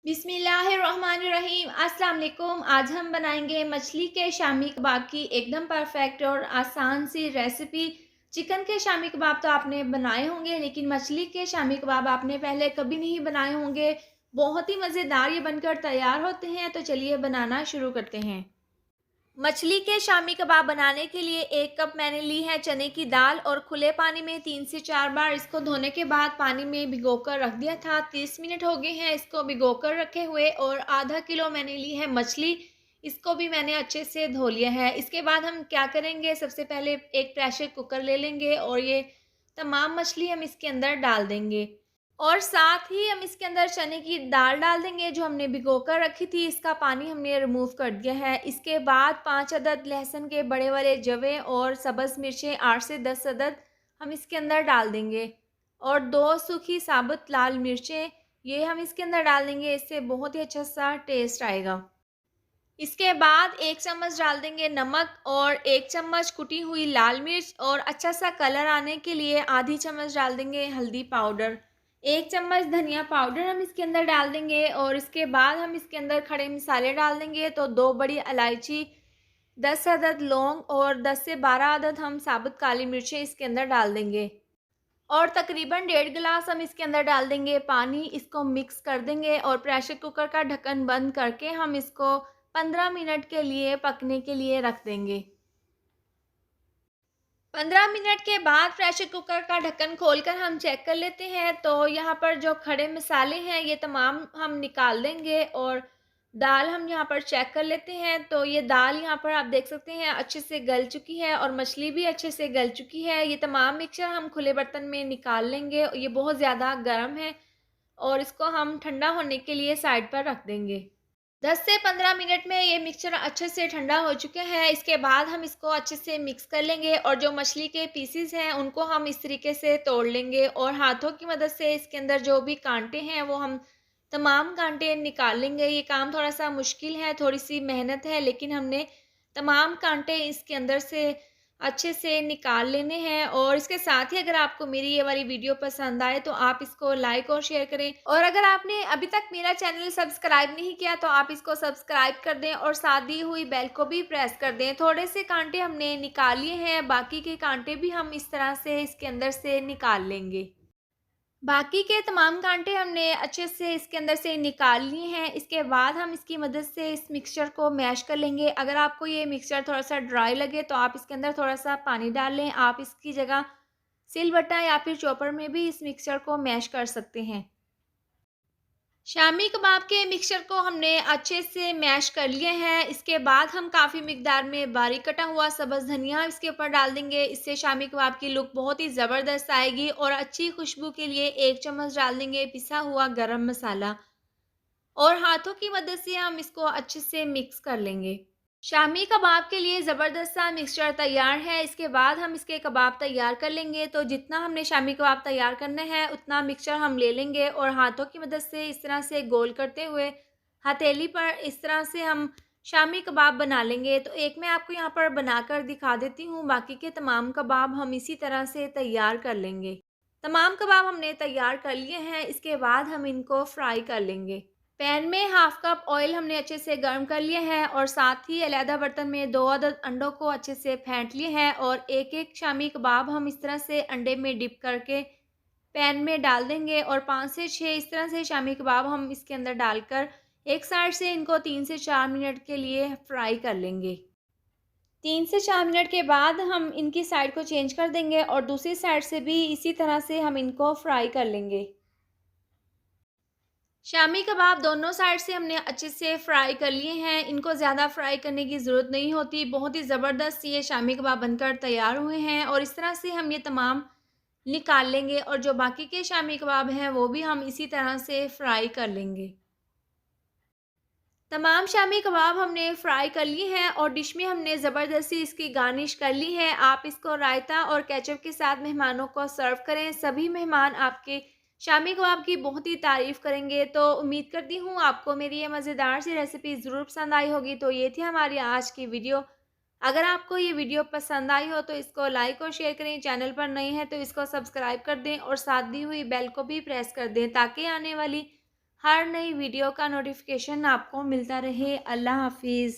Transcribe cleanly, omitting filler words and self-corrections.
बिस्मिल्लाहिर्रहमानिर्रहीम। अस्सलाम वालेकुम। आज हम बनाएंगे मछली के शामी कबाब की एकदम परफेक्ट और आसान सी रेसिपी। चिकन के शामी कबाब तो आपने बनाए होंगे, लेकिन मछली के शामी कबाब आपने पहले कभी नहीं बनाए होंगे। बहुत ही मज़ेदार ये बनकर तैयार होते हैं। तो चलिए बनाना शुरू करते हैं। मछली के शामी कबाब बनाने के लिए 1 कप मैंने ली है चने की दाल और खुले पानी में 3 से 4 बार इसको धोने के बाद पानी में भिगोकर रख दिया था। 30 मिनट हो गए हैं इसको भिगोकर रखे हुए। और आधा किलो मैंने ली है मछली, इसको भी मैंने अच्छे से धो लिया है। इसके बाद हम क्या करेंगे, सबसे पहले एक प्रेशर कुकर ले लेंगे और ये तमाम मछली हम इसके अंदर डाल देंगे। और साथ ही हम इसके अंदर चने की दाल डाल देंगे जो हमने भिगोकर रखी थी, इसका पानी हमने रिमूव कर दिया है। इसके बाद 5 अदद लहसुन के बड़े वाले जवे और सब्ज़ मिर्चें 8 से 10 अदद हम इसके अंदर डाल देंगे। और 2 सूखी साबुत लाल मिर्चें ये हम इसके अंदर डाल देंगे, इससे बहुत ही अच्छा सा टेस्ट आएगा। इसके बाद 1 चम्मच डाल देंगे नमक और 1 चम्मच कुटी हुई लाल मिर्च और अच्छा सा कलर आने के लिए आधी चम्मच डाल देंगे हल्दी पाउडर। 1 चम्मच धनिया पाउडर हम इसके अंदर डाल देंगे। और इसके बाद हम इसके अंदर खड़े मसाले डाल देंगे। तो 2 बड़ी इलायची, 10 अदद लौंग और 10 से 12 अदद हम साबुत काली मिर्चें इसके अंदर डाल देंगे। और तकरीबन 1.5 गिलास हम इसके अंदर डाल देंगे पानी। इसको मिक्स कर देंगे और प्रेशर कुकर का ढक्कन बंद करके हम इसको 15 मिनट के लिए पकने के लिए रख देंगे। 15 मिनट के बाद प्रेशर कुकर का ढक्कन खोलकर हम चेक कर लेते हैं। तो यहाँ पर जो खड़े मसाले हैं ये तमाम हम निकाल देंगे। और दाल हम यहाँ पर चेक कर लेते हैं। तो ये दाल यहाँ पर आप देख सकते हैं अच्छे से गल चुकी है और मछली भी अच्छे से गल चुकी है। ये तमाम मिक्सचर हम खुले बर्तन में निकाल लेंगे। ये बहुत ज़्यादा गर्म है और इसको हम ठंडा होने के लिए साइड पर रख देंगे। 10 से 15 मिनट में ये मिक्सचर अच्छे से ठंडा हो चुका है। इसके बाद हम इसको अच्छे से मिक्स कर लेंगे और जो मछली के पीसेस हैं उनको हम इस तरीके से तोड़ लेंगे और हाथों की मदद से इसके अंदर जो भी कांटे हैं वो हम तमाम कांटे निकाल लेंगे। ये काम थोड़ा सा मुश्किल है, थोड़ी सी मेहनत है, लेकिन हमने तमाम कांटे इसके अंदर से अच्छे से निकाल लेने हैं। और इसके साथ ही अगर आपको मेरी ये वाली वीडियो पसंद आए तो आप इसको लाइक और शेयर करें। और अगर आपने अभी तक मेरा चैनल सब्सक्राइब नहीं किया तो आप इसको सब्सक्राइब कर दें और साथ दी हुई बेल को भी प्रेस कर दें। थोड़े से कांटे हमने निकाल लिए हैं, बाकी के कांटे भी हम इस तरह से इसके अंदर से निकाल लेंगे। बाकी के तमाम कांटे हमने अच्छे से इसके अंदर से निकाल लिए हैं। इसके बाद हम इसकी मदद से इस मिक्सचर को मैश कर लेंगे। अगर आपको ये मिक्सचर थोड़ा-सा ड्राई लगे तो आप इसके अंदर थोड़ा-सा पानी डाल लें। आप इसकी जगह सिलबट्टा या फिर चॉपर में भी इस मिक्सचर को मैश कर सकते हैं। शामी कबाब के मिक्सचर को हमने अच्छे से मैश कर लिए हैं। इसके बाद हम काफ़ी मिकदार में बारीक कटा हुआ सब्ज़ धनिया इसके ऊपर डाल देंगे। इससे शामी कबाब की लुक बहुत ही ज़बरदस्त आएगी। और अच्छी खुशबू के लिए 1 चम्मच डाल देंगे पिसा हुआ गरम मसाला। और हाथों की मदद से हम इसको अच्छे से मिक्स कर लेंगे। शामी कबाब के लिए ज़बरदस्त सा मिक्सचर तैयार है। इसके बाद हम इसके कबाब तैयार कर लेंगे। तो जितना हमने शामी कबाब तैयार करना है उतना मिक्सचर हम ले लेंगे और हाथों की मदद से इस तरह से गोल करते हुए हथेली पर इस तरह से हम शामी कबाब बना लेंगे। तो एक मैं आपको यहाँ पर बनाकर दिखा देती हूँ। बाकी के तमाम कबाब हम इसी तरह से तैयार कर लेंगे। तमाम कबाब हमने तैयार कर लिए हैं। इसके बाद हम इनको फ्राई कर लेंगे। पैन में हाफ कप ऑयल हमने अच्छे से गर्म कर लिया है और साथ ही अलहदा बर्तन में 2 अदद अंडों को अच्छे से फेंट लिए हैं। और एक-एक शामी कबाब हम इस तरह से अंडे में डिप करके पैन में डाल देंगे। और 5 से 6 इस तरह से शामी कबाब हम इसके अंदर डालकर एक साइड से इनको 3 से 4 मिनट के लिए फ्राई कर लेंगे। 3 से 4 मिनट के बाद हम इनकी साइड को चेंज कर देंगे और दूसरी साइड से भी इसी तरह से हम इनको फ्राई कर लेंगे। शामी कबाब दोनों साइड से हमने अच्छे से फ्राई कर लिए हैं। इनको ज़्यादा फ्राई करने की ज़रूरत नहीं होती। बहुत ही ज़बरदस्त ये शामी कबाब बनकर तैयार हुए हैं। और इस तरह से हम ये तमाम निकाल लेंगे और जो बाकी के शामी कबाब हैं वो भी हम इसी तरह से फ्राई कर लेंगे। तमाम शामी कबाब हमने फ्राई कर लिए हैं और डिश में हमने ज़बरदस्ती इसकी गार्निश कर ली है। आप इसको रायता और केचप के साथ मेहमानों को सर्व करें। सभी मेहमान आपके शामी कबाब की बहुत ही तारीफ़ करेंगे। तो उम्मीद करती हूँ आपको मेरी ये मज़ेदार सी रेसिपी ज़रूर पसंद आई होगी। तो ये थी हमारी आज की वीडियो। अगर आपको ये वीडियो पसंद आई हो तो इसको लाइक और शेयर करें। चैनल पर नए हैं तो इसको सब्सक्राइब कर दें और साथ दी हुई बेल को भी प्रेस कर दें ताकि आने वाली हर नई वीडियो का नोटिफिकेशन आपको मिलता रहे। अल्लाह हाफ़िज़।